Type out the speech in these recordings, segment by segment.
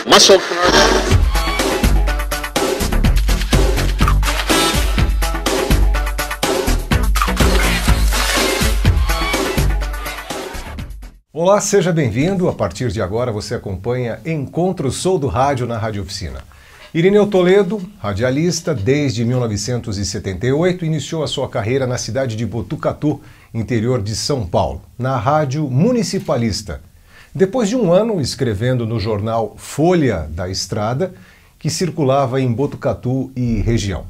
Muscle. Olá, seja bem-vindo. A partir de agora você acompanha Encontro Sou do Rádio na Rádio Oficina. Irineu Toledo, radialista desde 1978, iniciou a sua carreira na cidade de Botucatu, interior de São Paulo, na Rádio Municipalista. Depois de um ano escrevendo no jornal Folha da Estrada, que circulava em Botucatu e região.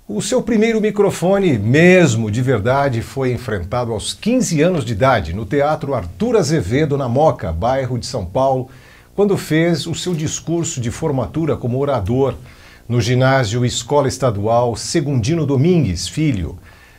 O seu primeiro microfone, mesmo de verdade, foi enfrentado aos 15 anos de idade, no Teatro Arthur Azevedo, na Moca, bairro de São Paulo, quando fez o seu discurso de formatura como orador no ginásio Escola Estadual Segundino Domingues Filho,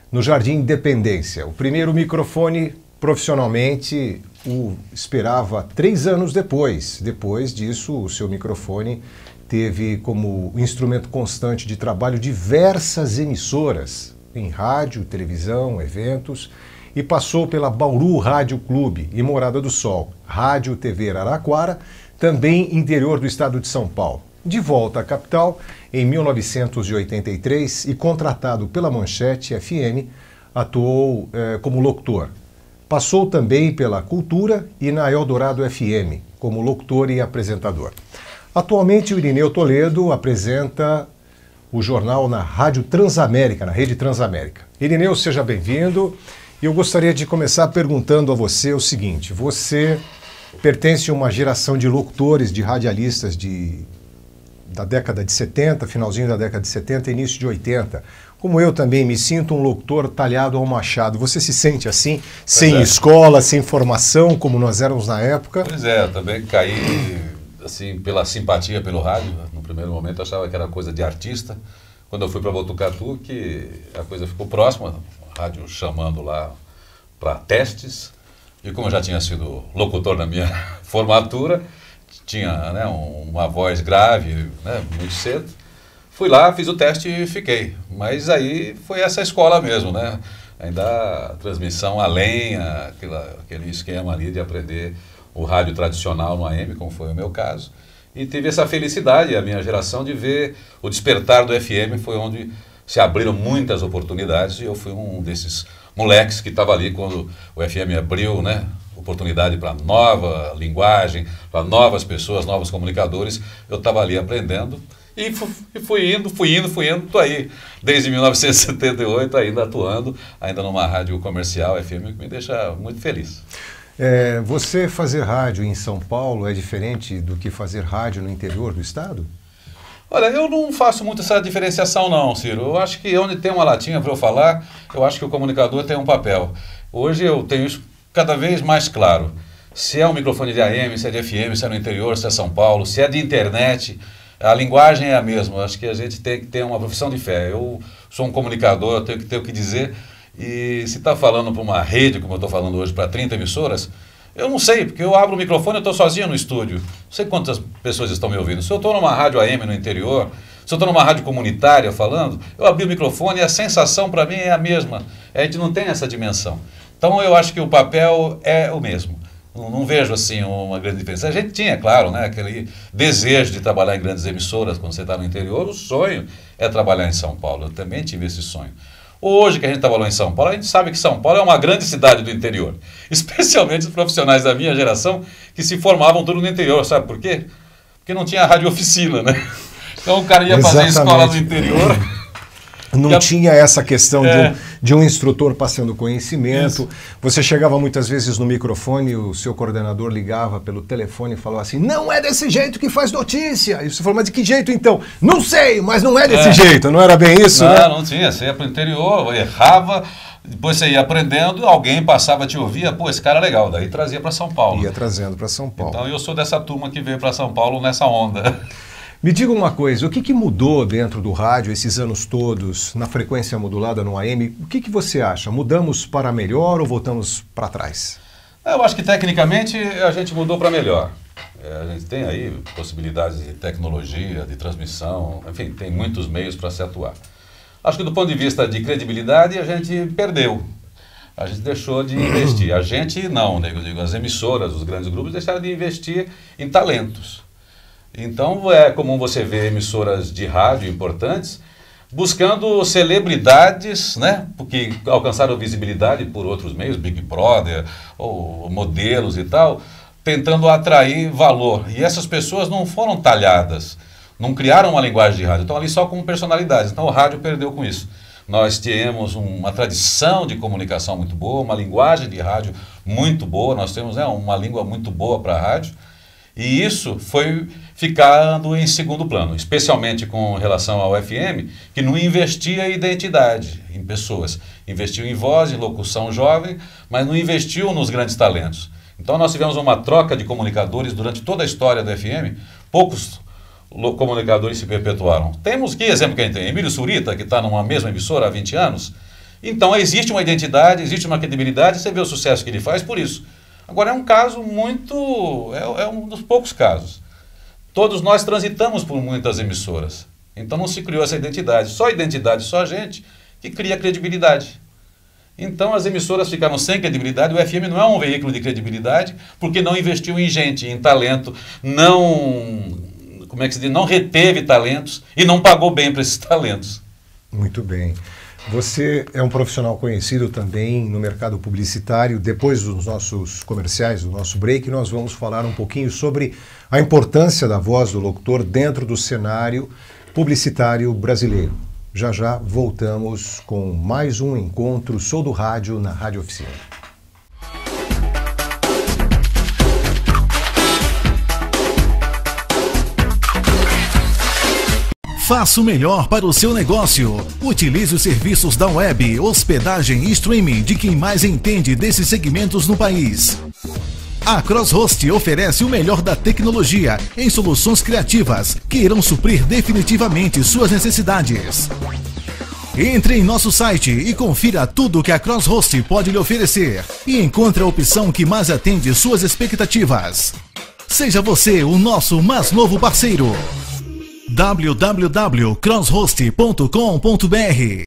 no Jardim Independência. O primeiro microfone, profissionalmente, o esperava 3 anos depois. Depois disso, o seu microfone teve como instrumento constante de trabalho diversas emissoras, em rádio, televisão, eventos, e passou pela Bauru Rádio Clube e Morada do Sol, Rádio TV Araraquara, também interior do estado de São Paulo. De volta à capital, em 1983, e contratado pela Manchete FM, atuou como locutor. Passou também pela Cultura e na Eldorado FM, como locutor e apresentador. Atualmente, o Irineu Toledo apresenta o jornal na Rádio Transamérica, na Rede Transamérica. Irineu, seja bem-vindo. Eu gostaria de começar perguntando a você o seguinte: você pertence a uma geração de locutores, de radialistas da década de 70, finalzinho da década de 70, início de 80. Como eu também me sinto um locutor talhado ao machado. Você se sente assim, sem escola, sem formação, como nós éramos na época? Pois é, eu também caí assim, pela simpatia pelo rádio. No primeiro momento eu achava que era coisa de artista. Quando eu fui para Botucatu, que a coisa ficou próxima, a rádio chamando lá para testes. E como eu já tinha sido locutor na minha formatura, tinha, né, uma voz grave, né, muito cedo, fui lá, fiz o teste e fiquei. Mas aí foi essa escola mesmo, né? Ainda a transmissão a lenha, aquele esquema ali de aprender o rádio tradicional no AM, como foi o meu caso. E tive essa felicidade, a minha geração, de ver o despertar do FM, foi onde se abriram muitas oportunidades, e eu fui um desses moleques que estava ali quando o FM abriu, né, oportunidade para nova linguagem, para novas pessoas, novos comunicadores. Eu estava ali aprendendo e fui indo, estou aí desde 1978 ainda atuando, ainda numa rádio comercial FM, que me deixa muito feliz. Você fazer rádio em São Paulo é diferente do que fazer rádio no interior do estado? Olha, eu não faço muito essa diferenciação não, Ciro. Eu acho que onde tem uma latinha para eu falar, eu acho que o comunicador tem um papel. Hoje eu tenho isso cada vez mais claro. Se é um microfone de AM, se é de FM, se é no interior, se é São Paulo, se é de internet, a linguagem é a mesma. Eu acho que a gente tem que ter uma profissão de fé. Eu sou um comunicador, eu tenho que ter o que dizer. E se está falando para uma rede, como eu estou falando hoje, para 30 emissoras, eu não sei, porque eu abro o microfone e estou sozinho no estúdio. Não sei quantas pessoas estão me ouvindo. Se eu estou numa rádio AM no interior, se eu estou numa rádio comunitária falando, eu abri o microfone e a sensação para mim é a mesma. A gente não tem essa dimensão. Então eu acho que o papel é o mesmo. Não vejo assim uma grande diferença. A gente tinha, claro, né, aquele desejo de trabalhar em grandes emissoras quando você está no interior. O sonho é trabalhar em São Paulo. Eu também tive esse sonho. Hoje que a gente trabalhou em São Paulo, a gente sabe que São Paulo é uma grande cidade do interior. Especialmente os profissionais da minha geração que se formavam tudo no interior. Sabe por quê? Porque não tinha rádio oficina, né? Então o cara ia fazer escola no interior. Não tinha essa questão de um instrutor passando conhecimento. Isso. Você chegava muitas vezes no microfone, o seu coordenador ligava pelo telefone e falou assim: não é desse jeito que faz notícia. E você falou: mas de que jeito então? Não sei, mas não é desse jeito. Não era bem isso, né? Não tinha. Você ia para o interior, errava, depois você ia aprendendo, alguém passava a te ouvir, pô, esse cara é legal. Daí trazia para São Paulo. Ia trazendo para São Paulo. Então eu sou dessa turma que veio para São Paulo nessa onda. Me diga uma coisa, o que mudou dentro do rádio esses anos todos, na frequência modulada no AM? O que você acha? Mudamos para melhor ou voltamos para trás? Eu acho que tecnicamente a gente mudou para melhor. A gente tem aí possibilidades de tecnologia, de transmissão, enfim, tem muitos meios para se atuar. Acho que do ponto de vista de credibilidade a gente perdeu. a gente deixou de investir. A gente não, né? Eu digo, as emissoras, os grandes grupos deixaram de investir em talentos. Então é comum você ver emissoras de rádio importantes buscando celebridades, né? Porque alcançaram visibilidade por outros meios, Big Brother, ou modelos e tal, tentando atrair valor. E essas pessoas não foram talhadas, não criaram uma linguagem de rádio, estão ali só como personalidades. Então o rádio perdeu com isso. Nós temos uma tradição de comunicação muito boa, uma linguagem de rádio muito boa, nós temos, né, uma língua muito boa para a rádio, e isso foi ficando em segundo plano, especialmente com relação ao FM, que não investia em identidade, em pessoas. Investiu em voz, em locução jovem, mas não investiu nos grandes talentos. Então nós tivemos uma troca de comunicadores durante toda a história do FM, poucos comunicadores se perpetuaram. Temos, que exemplo que a gente tem? Emílio Surita, que está numa mesma emissora há 20 anos. Então existe uma identidade, existe uma credibilidade, você vê o sucesso que ele faz por isso. Agora é um caso muito, é um dos poucos casos. Todos nós transitamos por muitas emissoras, então não se criou essa identidade. Só identidade, só gente que cria credibilidade. Então as emissoras ficaram sem credibilidade, o FM não é um veículo de credibilidade, porque não investiu em gente, em talento, como é que se diz, não reteve talentos e não pagou bem para esses talentos. Muito bem. Você é um profissional conhecido também no mercado publicitário. Depois dos nossos comerciais, do nosso break, nós vamos falar um pouquinho sobre a importância da voz do locutor dentro do cenário publicitário brasileiro. Já já voltamos com mais um encontro Sou do Rádio na Rádio Oficina. Faça o melhor para o seu negócio. Utilize os serviços da web, hospedagem e streaming de quem mais entende desses segmentos no país. A CrossHost oferece o melhor da tecnologia em soluções criativas que irão suprir definitivamente suas necessidades. Entre em nosso site e confira tudo o que a CrossHost pode lhe oferecer e encontre a opção que mais atende suas expectativas. Seja você o nosso mais novo parceiro. www.crosshost.com.br.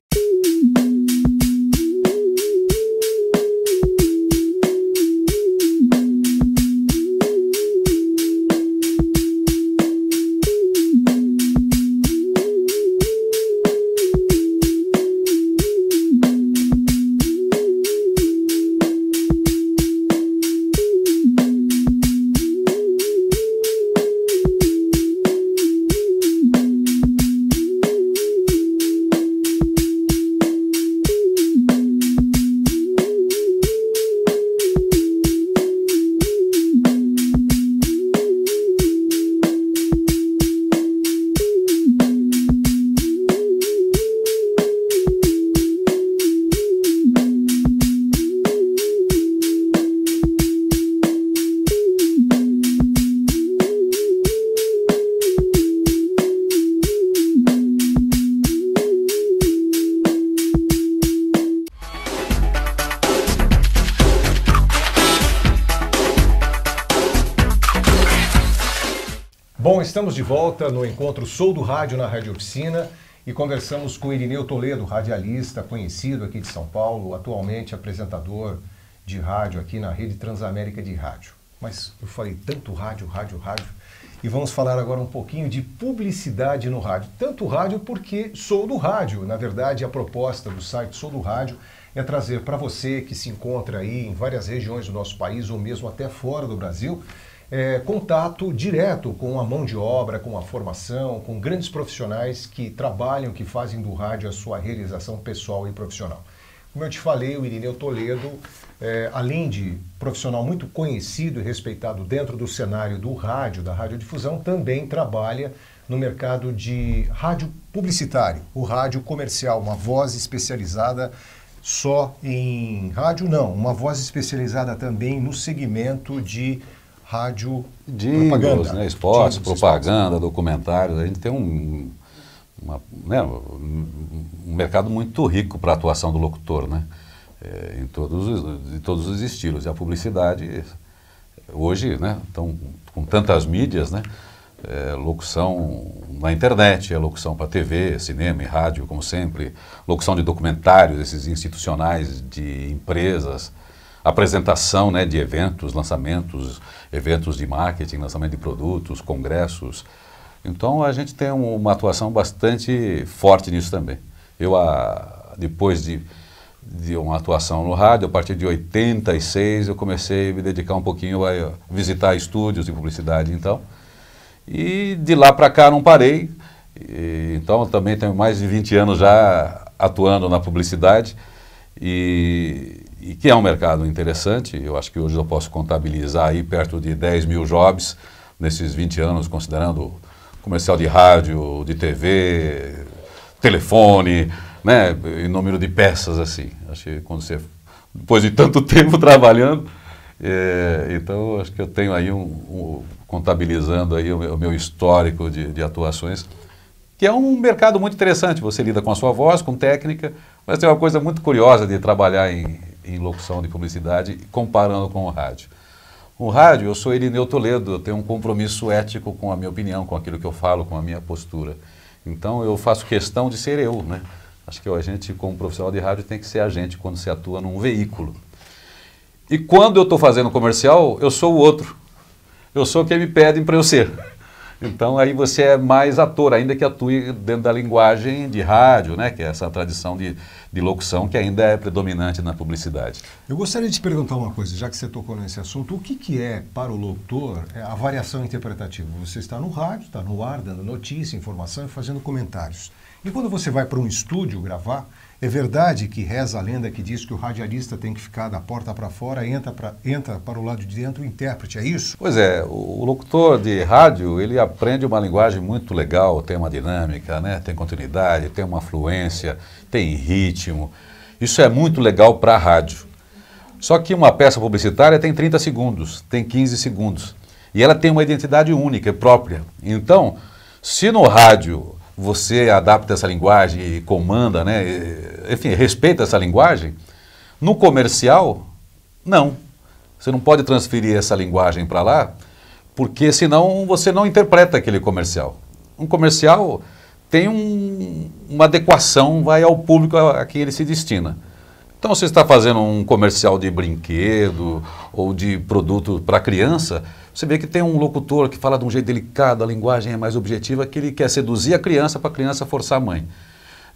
Bom, estamos de volta no encontro Sou do Rádio na Rádio Oficina e conversamos com Irineu Toledo, radialista conhecido aqui de São Paulo, atualmente apresentador de rádio aqui na Rede Transamérica de Rádio. Mas eu falei tanto rádio, e vamos falar agora um pouquinho de publicidade no rádio. Tanto rádio porque sou do rádio. Na verdade, a proposta do site Sou do Rádio é trazer para você que se encontra aí em várias regiões do nosso país ou mesmo até fora do Brasil, contato direto com a mão de obra, com a formação, com grandes profissionais que trabalham, que fazem do rádio a sua realização pessoal e profissional. Como eu te falei, o Irineu Toledo, além de profissional muito conhecido e respeitado dentro do cenário do rádio, da radiodifusão, também trabalha no mercado de rádio publicitário, o rádio comercial, uma voz especializada só em rádio, não, uma voz especializada também no segmento de rádio, propaganda, né? Esportes, propaganda, documentários. A gente tem um mercado muito rico para a atuação do locutor, né? Em todos os estilos. E a publicidade, hoje, né? Então, com tantas mídias, né? locução na internet, locução para TV, cinema e rádio, como sempre, locução de documentários, esses institucionais de empresas, apresentação, né, de eventos, lançamentos, eventos de marketing, lançamento de produtos, congressos. Então a gente tem uma atuação bastante forte nisso também. Eu, depois de uma atuação no rádio, a partir de 86, eu comecei a me dedicar um pouquinho a visitar estúdios de publicidade, então. E de lá para cá não parei. Então também tenho mais de 20 anos já atuando na publicidade. E que é um mercado interessante. Eu acho que hoje eu posso contabilizar aí perto de 10 mil jobs nesses 20 anos, considerando comercial de rádio, de TV, telefone, né, e número de peças assim. Acho que quando você, depois de tanto tempo trabalhando, então acho que eu tenho aí contabilizando aí o meu histórico de atuações, que é um mercado muito interessante. Você lida com a sua voz, com técnica, mas tem uma coisa muito curiosa de trabalhar em locução de publicidade, comparando com o rádio. O rádio, eu sou Irineu Toledo, eu tenho um compromisso ético com a minha opinião, com aquilo que eu falo, com a minha postura. Então eu faço questão de ser eu, né? Acho que a gente, como profissional de rádio, tem que ser a gente quando se atua num veículo. E quando eu estou fazendo comercial, eu sou o outro. Eu sou quem me pedem para eu ser. Então aí você é mais ator, ainda que atue dentro da linguagem de rádio, né, que é essa tradição de locução que ainda é predominante na publicidade. Eu gostaria de te perguntar uma coisa, já que você tocou nesse assunto, o que é para o locutor a variação interpretativa? Você está no rádio, está no ar, dando notícia, informação e fazendo comentários. E quando você vai para um estúdio gravar, é verdade que reza a lenda que diz que o radialista tem que ficar da porta para fora, entra para o lado de dentro o intérprete, é isso? Pois é, o locutor de rádio, ele aprende uma linguagem muito legal, tem uma dinâmica, né? Tem continuidade, tem uma fluência, tem ritmo. Isso é muito legal para a rádio. Só que uma peça publicitária tem 30 segundos, tem 15 segundos. E ela tem uma identidade única, própria. Então, se no rádio você adapta essa linguagem e comanda, né? Enfim, respeita essa linguagem, no comercial, não. Você não pode transferir essa linguagem para lá, porque senão você não interpreta aquele comercial. Um comercial tem uma adequação, vai ao público a quem ele se destina. Então, se você está fazendo um comercial de brinquedo ou de produto para criança, você vê que tem um locutor que fala de um jeito delicado, a linguagem é mais objetiva, que ele quer seduzir a criança para a criança forçar a mãe.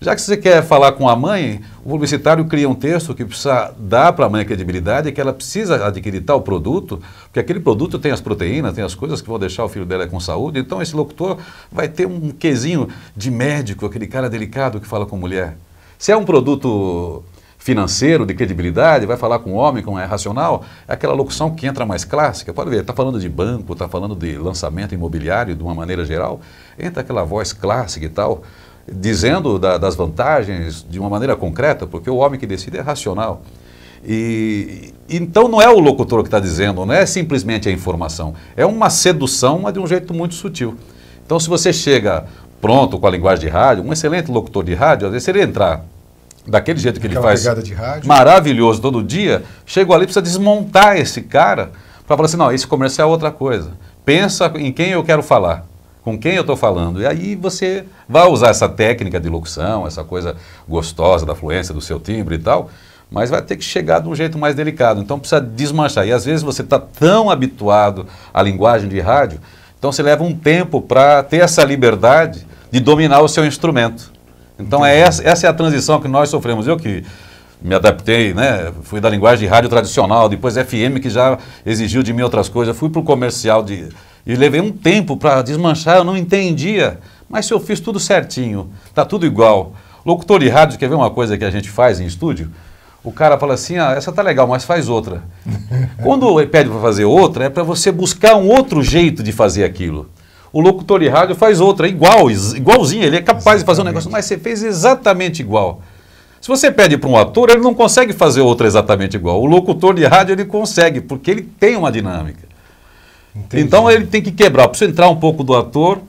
Já que você quer falar com a mãe, o publicitário cria um texto que precisa dar para a mãe a credibilidade, que ela precisa adquirir tal produto, porque aquele produto tem as proteínas, tem as coisas que vão deixar o filho dela com saúde, então esse locutor vai ter um quesinho de médico, aquele cara delicado que fala com mulher. Se é um produto financeiro, de credibilidade, vai falar com um homem, com é racional, é aquela locução que entra mais clássica, pode ver, está falando de banco, está falando de lançamento imobiliário de uma maneira geral, entra aquela voz clássica e tal, dizendo das vantagens de uma maneira concreta, porque o homem que decide é racional. Então não é o locutor que está dizendo, não é simplesmente a informação, é uma sedução, mas de um jeito muito sutil. Então se você chega pronto com a linguagem de rádio, um excelente locutor de rádio, às vezes se ele entrar daquele jeito que ele faz, maravilhoso todo dia, chego ali, precisa desmontar esse cara para falar assim, não, esse comercial é outra coisa. Pensa em quem eu quero falar, com quem eu estou falando. E aí você vai usar essa técnica de locução, essa coisa gostosa da fluência do seu timbre e tal, mas vai ter que chegar de um jeito mais delicado. Então precisa desmanchar. E às vezes você está tão habituado à linguagem de rádio, então você leva um tempo para ter essa liberdade de dominar o seu instrumento. Então essa é a transição que nós sofremos. Eu que me adaptei, né? Fui da linguagem de rádio tradicional, depois FM que já exigiu de mim outras coisas, fui para o comercial e levei um tempo para desmanchar, eu não entendia, mas se eu fiz tudo certinho, está tudo igual. Locutor de rádio, quer ver uma coisa que a gente faz em estúdio? O cara fala assim, essa tá legal, mas faz outra. Quando ele pede para fazer outra, é para você buscar um outro jeito de fazer aquilo. O locutor de rádio faz outra, igualzinho, ele é capaz de fazer um negócio, mas você fez exatamente igual. Se você pede para um ator, ele não consegue fazer outra exatamente igual. O locutor de rádio, ele consegue, porque ele tem uma dinâmica. Entendi. Então ele tem que quebrar, eu preciso entrar um pouco do ator,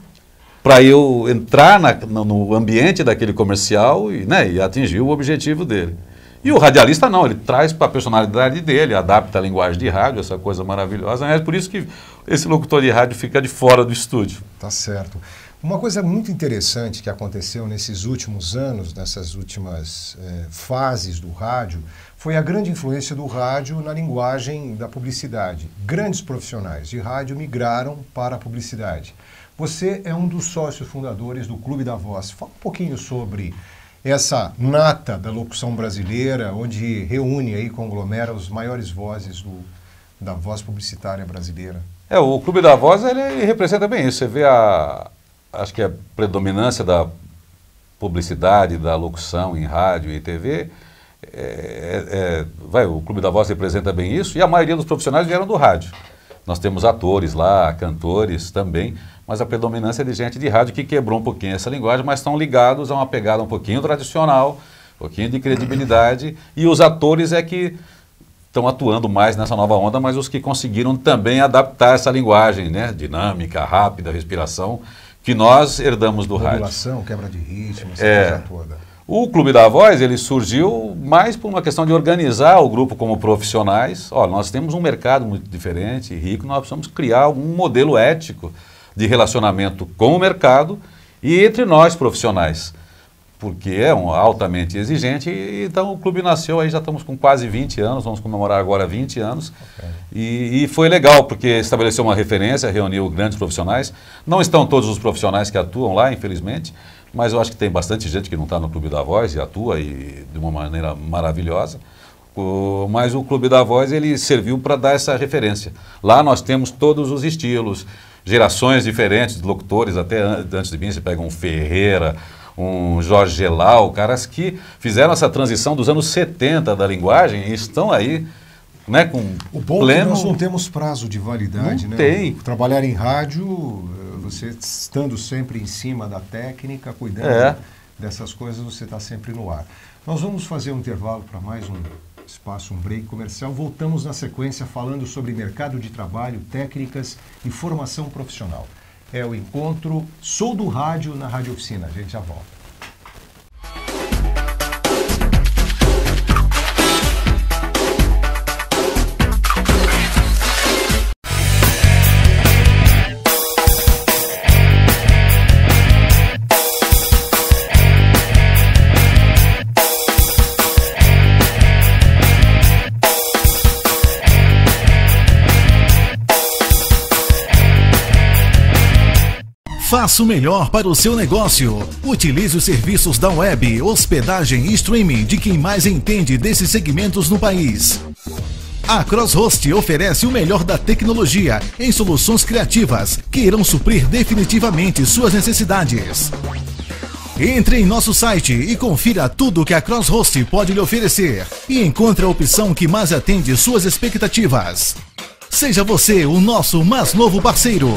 para eu entrar no ambiente daquele comercial e atingir o objetivo dele. E o radialista não, ele traz para a personalidade dele, adapta a linguagem de rádio, essa coisa maravilhosa. É por isso que esse locutor de rádio fica de fora do estúdio. Tá certo. Uma coisa muito interessante que aconteceu nesses últimos anos, nessas últimas fases do rádio, foi a grande influência do rádio na linguagem da publicidade. Grandes profissionais de rádio migraram para a publicidade. Você é um dos sócios fundadores do Clube da Voz. Fala um pouquinho sobre essa nata da locução brasileira, onde reúne aí, conglomera as maiores vozes da voz publicitária brasileira. O Clube da Voz, ele representa bem isso. Você vê acho que a predominância da publicidade, da locução em rádio e TV, o Clube da Voz representa bem isso, e a maioria dos profissionais vieram do rádio. Nós temos atores lá, cantores também, mas a predominância é de gente de rádio que quebrou um pouquinho essa linguagem, mas estão ligados a uma pegada um pouquinho tradicional, um pouquinho de credibilidade, e os atores é que estão atuando mais nessa nova onda, mas os que conseguiram também adaptar essa linguagem, né, dinâmica, rápida, respiração, que nós herdamos do rádio. Modulação, quebra de ritmo, essa coisa toda. O Clube da Voz, ele surgiu mais por uma questão de organizar o grupo como profissionais. Olha, nós temos um mercado muito diferente e rico, nós precisamos criar um modelo ético de relacionamento com o mercado e entre nós profissionais, porque é altamente exigente. E então o clube nasceu, aí já estamos com quase 20 anos, vamos comemorar agora 20 anos. Okay. E foi legal, porque estabeleceu uma referência, reuniu grandes profissionais. Não estão todos os profissionais que atuam lá, infelizmente, mas eu acho que tem bastante gente que não está no Clube da Voz e atua de uma maneira maravilhosa. Mas o Clube da Voz, ele serviu para dar essa referência. Lá nós temos todos os estilos, gerações diferentes de locutores, até antes de mim você pega um Ferreira, um Jorge Gelau, caras que fizeram essa transição dos anos 70 da linguagem e estão aí, né, com o bom pleno... É que nós não temos prazo de validade, não, né? Tem. Trabalhar em rádio, você estando sempre em cima da técnica, cuidando dessas coisas, você está sempre no ar. Nós vamos fazer um intervalo para mais um espaço, um break comercial. Voltamos na sequência falando sobre mercado de trabalho, técnicas e formação profissional. É o encontro Sou do Rádio na Rádio Oficina. A gente já volta. Faça o melhor para o seu negócio. Utilize os serviços da web, hospedagem e streaming de quem mais entende desses segmentos no país. A CrossHost oferece o melhor da tecnologia em soluções criativas que irão suprir definitivamente suas necessidades. Entre em nosso site e confira tudo que a CrossHost pode lhe oferecer e encontre a opção que mais atende suas expectativas. Seja você o nosso mais novo parceiro.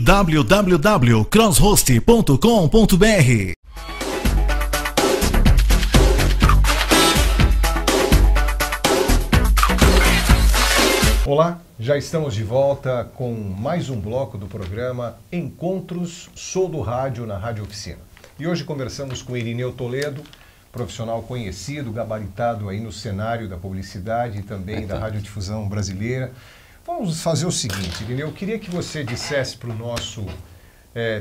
www.crosshost.com.br. Olá, já estamos de volta com mais um bloco do programa Encontros Sou do Rádio na Rádio Oficina. E hoje conversamos com Irineu Toledo, profissional conhecido, gabaritado aí no cenário da publicidade e também da radiodifusão brasileira. Vamos fazer o seguinte, Irineu, eu queria que você dissesse para o nosso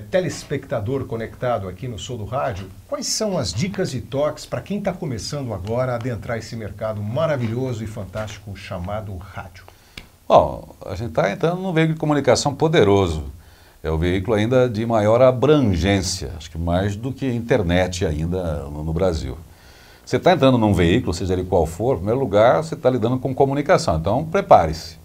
telespectador conectado aqui no Sou do Rádio, quais são as dicas e toques para quem está começando agora a adentrar esse mercado maravilhoso e fantástico chamado rádio? Bom, a gente está entrando num veículo de comunicação poderoso. É o veículo ainda de maior abrangência, acho que mais do que a internet ainda no Brasil. Você está entrando num veículo, seja ele qual for, em primeiro lugar, você está lidando com comunicação, então prepare-se.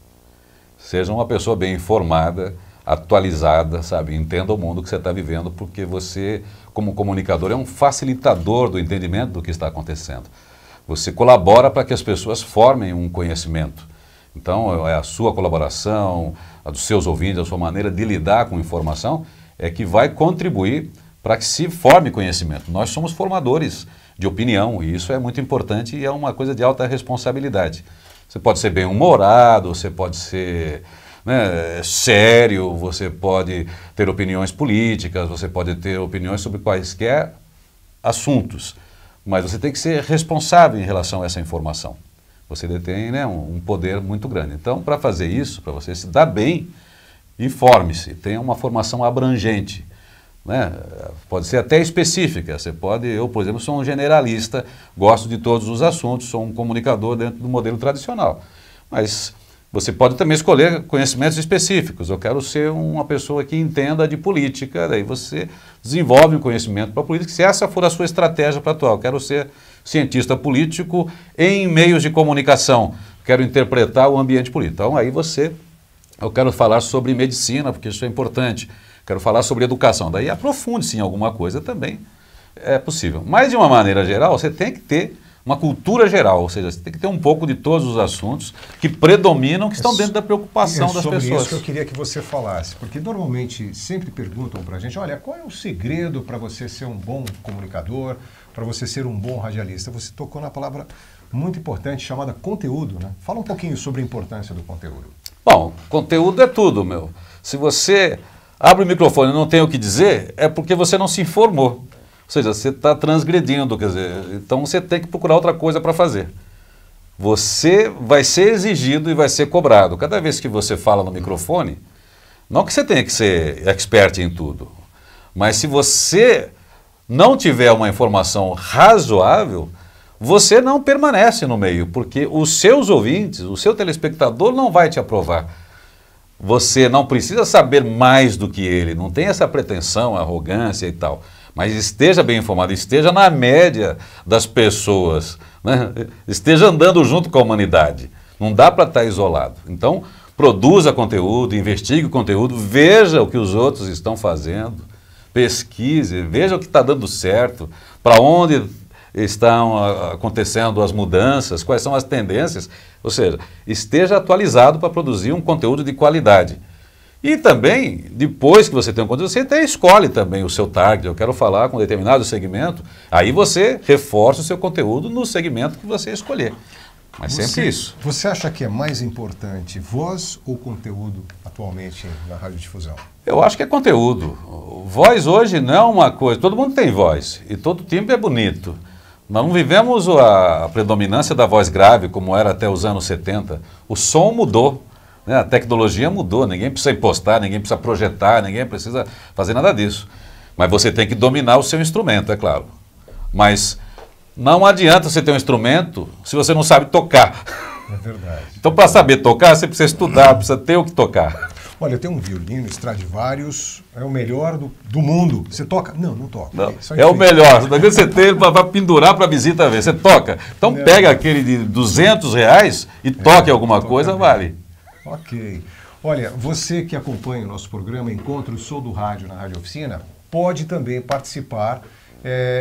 Seja uma pessoa bem informada, atualizada, sabe? Entenda o mundo que você está vivendo, porque você, como comunicador, é um facilitador do entendimento do que está acontecendo. Você colabora para que as pessoas formem um conhecimento. Então, é a sua colaboração, a dos seus ouvintes, a sua maneira de lidar com informação, é que vai contribuir para que se forme conhecimento. Nós somos formadores de opinião, e isso é muito importante e é uma coisa de alta responsabilidade. Você pode ser bem-humorado, você pode ser sério, você pode ter opiniões políticas, você pode ter opiniões sobre quaisquer assuntos. mas você tem que ser responsável em relação a essa informação. Você detém, né, um poder muito grande. Então, para fazer isso, para você se dar bem, informe-se, tenha uma formação abrangente, né? Pode ser até específica. Eu, por exemplo, sou um generalista, gosto de todos os assuntos, sou um comunicador dentro do modelo tradicional. Mas você pode também escolher conhecimentos específicos. Eu quero ser uma pessoa que entenda de política, daí você desenvolve um conhecimento para a política, se essa for a sua estratégia para atuar. Eu quero ser cientista político em meios de comunicação, quero interpretar o ambiente político. Então, aí eu quero falar sobre medicina, porque isso é importante, quero falar sobre educação. Daí aprofunde-se em alguma coisa também, é possível. Mas, de uma maneira geral, você tem que ter uma cultura geral, ou seja, você tem que ter um pouco de todos os assuntos que predominam, que estão dentro da preocupação das pessoas. É sobre isso que eu queria que você falasse, porque normalmente sempre perguntam para a gente, olha, qual é o segredo para você ser um bom comunicador, para você ser um bom radialista? Você tocou na palavra muito importante chamada conteúdo, né? Fala um pouquinho sobre a importância do conteúdo. Bom, conteúdo é tudo, meu. Se você abre o microfone e não tem o que dizer, é porque você não se informou. Ou seja, você está transgredindo, quer dizer, então você tem que procurar outra coisa para fazer. Você vai ser exigido e vai ser cobrado. Cada vez que você fala no microfone, não que você tenha que ser expert em tudo, mas se você não tiver uma informação razoável, você não permanece no meio, porque os seus ouvintes, o seu telespectador não vai te aprovar. Você não precisa saber mais do que ele, não tem essa pretensão, arrogância e tal. Mas esteja bem informado, esteja na média das pessoas, né? Esteja andando junto com a humanidade. Não dá para estar isolado. Então, produza conteúdo, investigue o conteúdo, veja o que os outros estão fazendo, pesquise, veja o que está dando certo, para onde estão acontecendo as mudanças, quais são as tendências. Ou seja, esteja atualizado para produzir um conteúdo de qualidade. E também, depois que você tem um conteúdo, você até escolhe também o seu target. Eu quero falar com determinado segmento, aí você reforça o seu conteúdo no segmento que você escolher. Mas sempre isso. Você acha que é mais importante voz ou conteúdo atualmente na radiodifusão? Eu acho que é conteúdo. Voz hoje não é uma coisa... Todo mundo tem voz e todo timbre é bonito. Nós não vivemos a predominância da voz grave como era até os anos 70. O som mudou. A tecnologia mudou, ninguém precisa impostar, ninguém precisa projetar, ninguém precisa fazer nada disso. Mas você tem que dominar o seu instrumento, é claro. Mas não adianta você ter um instrumento se você não sabe tocar. É verdade. Então, para saber tocar, você precisa estudar, precisa ter o que tocar. Olha, eu tenho um violino Stradivarius, é o melhor do mundo. Você toca? Não, não toca. Não, é o melhor. Você tem ele para pendurar para a visita ver. Você toca. Então, não. Pega aquele de R$200 e toque alguma coisa, bem. Vale. Ok. Olha, você que acompanha o nosso programa Encontro Sou do Rádio na Rádio Oficina, pode também participar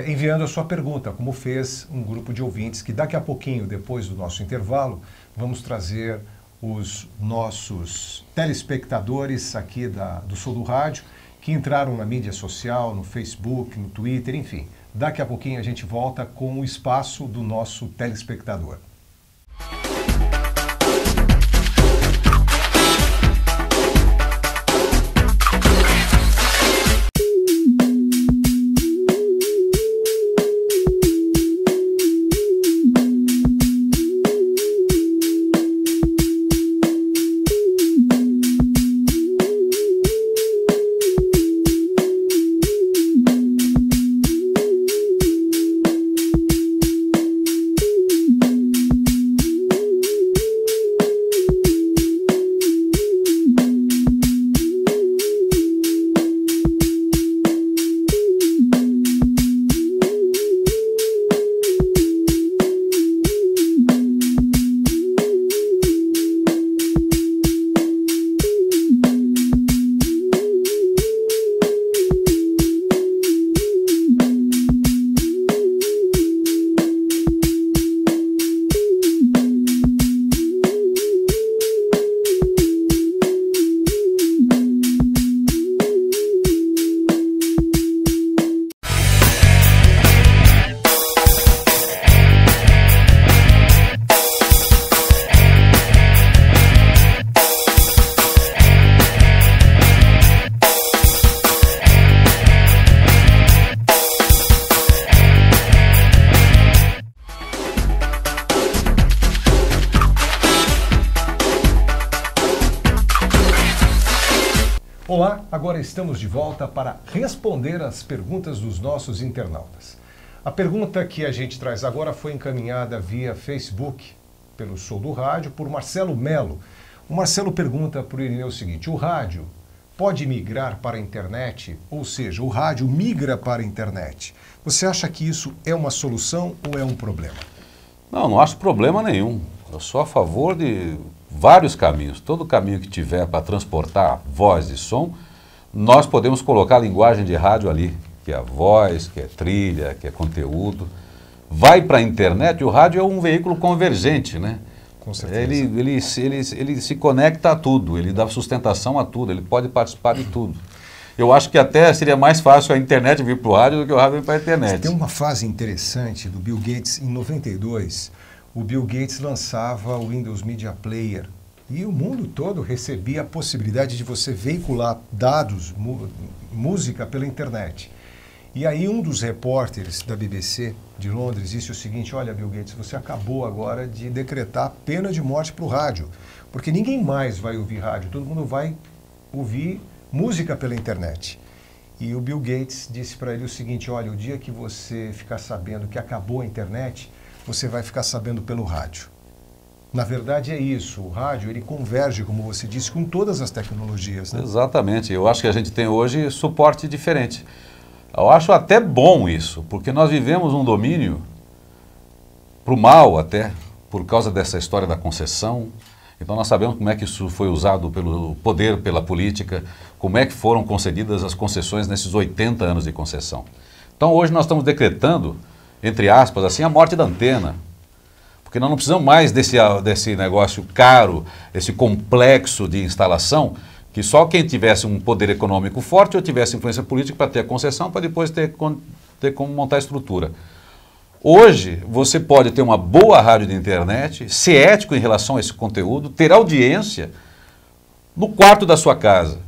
enviando a sua pergunta, como fez um grupo de ouvintes que daqui a pouquinho, depois do nosso intervalo, vamos trazer os nossos telespectadores aqui do Sou do Rádio, que entraram na mídia social, no Facebook, no Twitter, enfim. Daqui a pouquinho a gente volta com o espaço do nosso telespectador. Olá, agora estamos de volta para responder as perguntas dos nossos internautas. A pergunta que a gente traz agora foi encaminhada via Facebook, pelo Sou do Rádio, por Marcelo Melo. O Marcelo pergunta para o Irineu o seguinte: o rádio pode migrar para a internet? Ou seja, o rádio migra para a internet. Você acha que isso é uma solução ou é um problema? Não acho problema nenhum. Eu sou a favor de vários caminhos. Todo caminho que tiver para transportar voz e som, nós podemos colocar a linguagem de rádio ali, que é a voz, que é trilha, que é conteúdo. Vai para a internet, o rádio é um veículo convergente, né? Com certeza. Ele se conecta a tudo, ele dá sustentação a tudo, ele pode participar de tudo. Eu acho que até seria mais fácil a internet vir para o rádio do que o rádio vir para a internet. Tem uma fase interessante do Bill Gates em 92. O Bill Gates lançava o Windows Media Player e o mundo todo recebia a possibilidade de você veicular dados, música pela internet. E aí um dos repórteres da BBC de Londres disse o seguinte: olha, Bill Gates, você acabou agora de decretar pena de morte para o rádio, porque ninguém mais vai ouvir rádio, todo mundo vai ouvir música pela internet. E o Bill Gates disse para ele o seguinte: olha, o dia que você ficar sabendo que acabou a internet, você vai ficar sabendo pelo rádio. Na verdade é isso, o rádio ele converge, como você disse, com todas as tecnologias, né? Exatamente, eu acho que a gente tem hoje suporte diferente. Eu acho até bom isso, porque nós vivemos um domínio para o mal até, por causa dessa história da concessão. Então nós sabemos como é que isso foi usado pelo poder, pela política, como é que foram concedidas as concessões nesses 80 anos de concessão. Então hoje nós estamos decretando, entre aspas, assim, a morte da antena. Porque nós não precisamos mais desse negócio caro, esse complexo de instalação, que só quem tivesse um poder econômico forte ou tivesse influência política para ter a concessão, para depois ter como montar a estrutura. Hoje, você pode ter uma boa rádio de internet, ser ético em relação a esse conteúdo, ter audiência no quarto da sua casa.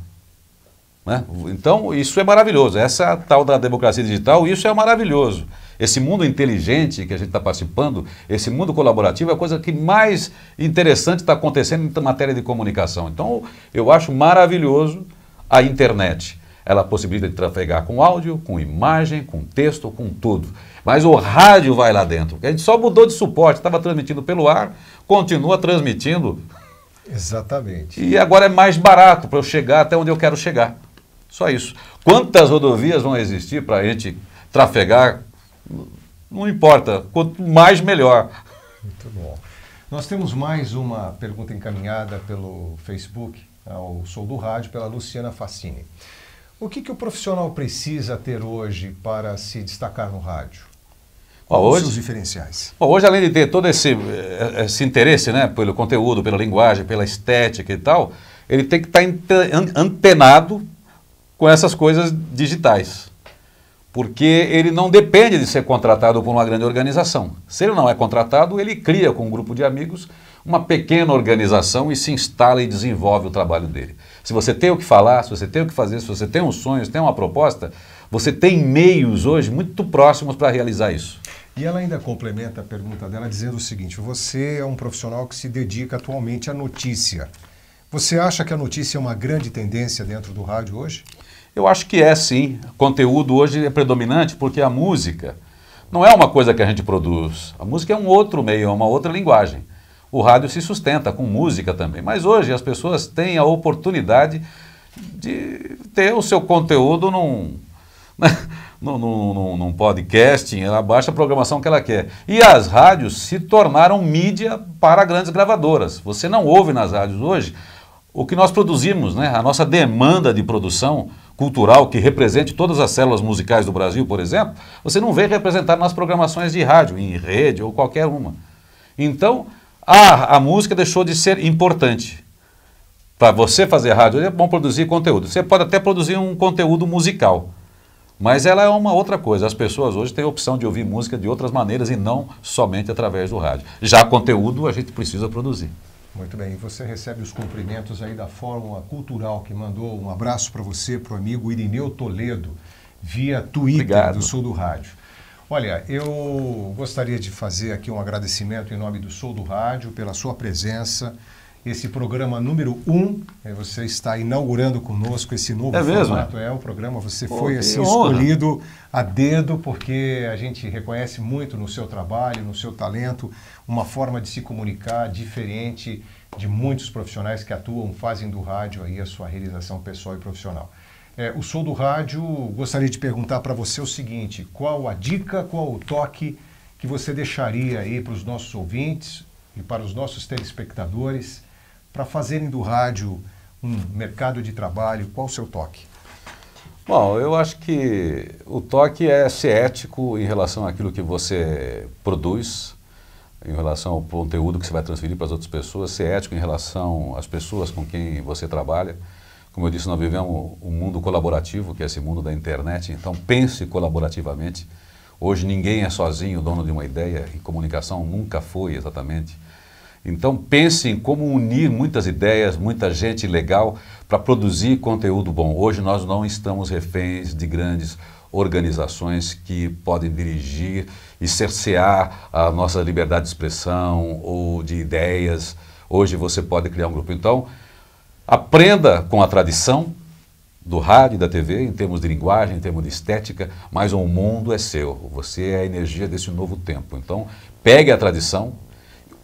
Né? Então, isso é maravilhoso. Essa tal da democracia digital, isso é maravilhoso. Esse mundo inteligente que a gente está participando, esse mundo colaborativo, é a coisa que mais interessante está acontecendo em matéria de comunicação. Então, eu acho maravilhoso a internet. Ela possibilita de trafegar com áudio, com imagem, com texto, com tudo. Mas o rádio vai lá dentro. A gente só mudou de suporte, estava transmitindo pelo ar, continua transmitindo. Exatamente. E agora é mais barato para eu chegar até onde eu quero chegar. Só isso. Quantas rodovias vão existir para a gente trafegar? Não importa, quanto mais melhor. Muito bom. Nós temos mais uma pergunta encaminhada pelo Facebook, ao Sou do Rádio, pela Luciana Fassini. O que o profissional precisa ter hoje para se destacar no rádio? Quais são os diferenciais? Hoje, além de ter todo esse interesse, né, pelo conteúdo, pela linguagem, pela estética e tal, ele tem que estar antenado com essas coisas digitais. Porque ele não depende de ser contratado por uma grande organização. Se ele não é contratado, ele cria com um grupo de amigos uma pequena organização e se instala e desenvolve o trabalho dele. Se você tem o que falar, se você tem o que fazer, se você tem um sonho, se tem uma proposta, você tem meios hoje muito próximos para realizar isso. E ela ainda complementa a pergunta dela dizendo o seguinte: você é um profissional que se dedica atualmente à notícia. Você acha que a notícia é uma grande tendência dentro do rádio hoje? Eu acho que é, sim. O conteúdo hoje é predominante porque a música não é uma coisa que a gente produz. A música é um outro meio, é uma outra linguagem. O rádio se sustenta com música também. Mas hoje as pessoas têm a oportunidade de ter o seu conteúdo num podcasting, ela baixa a programação que ela quer. E as rádios se tornaram mídia para grandes gravadoras. Você não ouve nas rádios hoje o que nós produzimos, né? A nossa demanda de produção cultural que represente todas as células musicais do Brasil, por exemplo, você não vê representado nas programações de rádio, em rede ou qualquer uma. Então, a música deixou de ser importante. Para você fazer rádio, é bom produzir conteúdo. Você pode até produzir um conteúdo musical, mas ela é uma outra coisa. As pessoas hoje têm a opção de ouvir música de outras maneiras e não somente através do rádio. Já conteúdo a gente precisa produzir. Muito bem, e você recebe os cumprimentos aí da Fórmula Cultural, que mandou um abraço para você, para o amigo Irineu Toledo, via Twitter. Obrigado. Do Sou do Rádio. Olha, eu gostaria de fazer aqui um agradecimento em nome do Sou do Rádio pela sua presença esse programa número 1. Você está inaugurando conosco esse novo formato. É o programa, você foi assim escolhido a dedo, porque a gente reconhece muito no seu trabalho, no seu talento, uma forma de se comunicar diferente de muitos profissionais que atuam, fazem do rádio aí a sua realização pessoal e profissional. O Sou do Rádio, gostaria de perguntar para você o seguinte: qual a dica, qual o toque que você deixaria aí para os nossos ouvintes e para os nossos telespectadores para fazerem do rádio um mercado de trabalho? Qual o seu toque? Bom, eu acho que o toque é ser ético em relação àquilo que você produz, em relação ao conteúdo que você vai transferir para as outras pessoas, ser ético em relação às pessoas com quem você trabalha. Como eu disse, nós vivemos um mundo colaborativo, que é esse mundo da internet, então pense colaborativamente. Hoje ninguém é sozinho dono de uma ideia, e comunicação nunca foi exatamente. Então pense em como unir muitas ideias, muita gente legal para produzir conteúdo bom. Hoje nós não estamos reféns de grandes organizações que podem dirigir e cercear a nossa liberdade de expressão ou de ideias. Hoje você pode criar um grupo. Então, aprenda com a tradição do rádio e da TV, em termos de linguagem, em termos de estética, mas o mundo é seu. Você é a energia desse novo tempo. Então, pegue a tradição,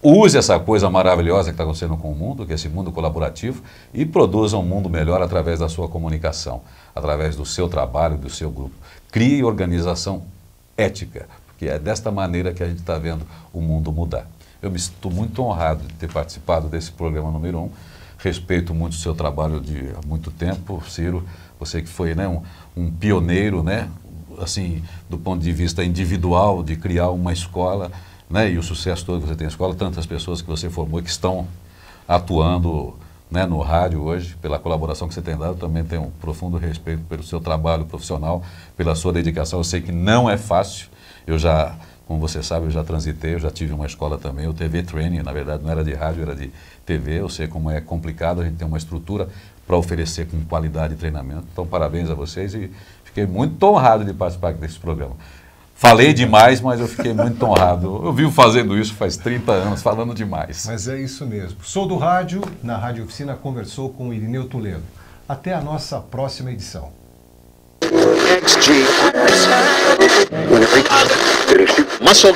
use essa coisa maravilhosa que está acontecendo com o mundo, que é esse mundo colaborativo, e produza um mundo melhor através da sua comunicação, através do seu trabalho, do seu grupo. Crie organização ética, porque é desta maneira que a gente está vendo o mundo mudar. Eu me estou muito honrado de ter participado desse programa número 1. Respeito muito o seu trabalho há muito tempo, Ciro. Você que foi, né, um pioneiro, né, assim, do ponto de vista individual, de criar uma escola, né, e o sucesso todo que você tem na escola, tantas pessoas que você formou e que estão atuando, né, no rádio hoje, pela colaboração que você tem dado. Também tenho um profundo respeito pelo seu trabalho profissional, pela sua dedicação. Eu sei que não é fácil. Eu já, como você sabe, eu já transitei, eu já tive uma escola também, o TV Training, na verdade não era de rádio, era de TV. Eu sei como é complicado, a gente tem uma estrutura para oferecer com qualidade de treinamento. Então, parabéns a vocês e fiquei muito honrado de participar desse programa. Falei demais, mas eu fiquei muito honrado. Eu vivo fazendo isso faz 30 anos, falando demais. Mas é isso mesmo. Sou do Rádio, na Rádio Oficina, conversou com o Irineu Toledo. Até a nossa próxima edição. XG. Muscle.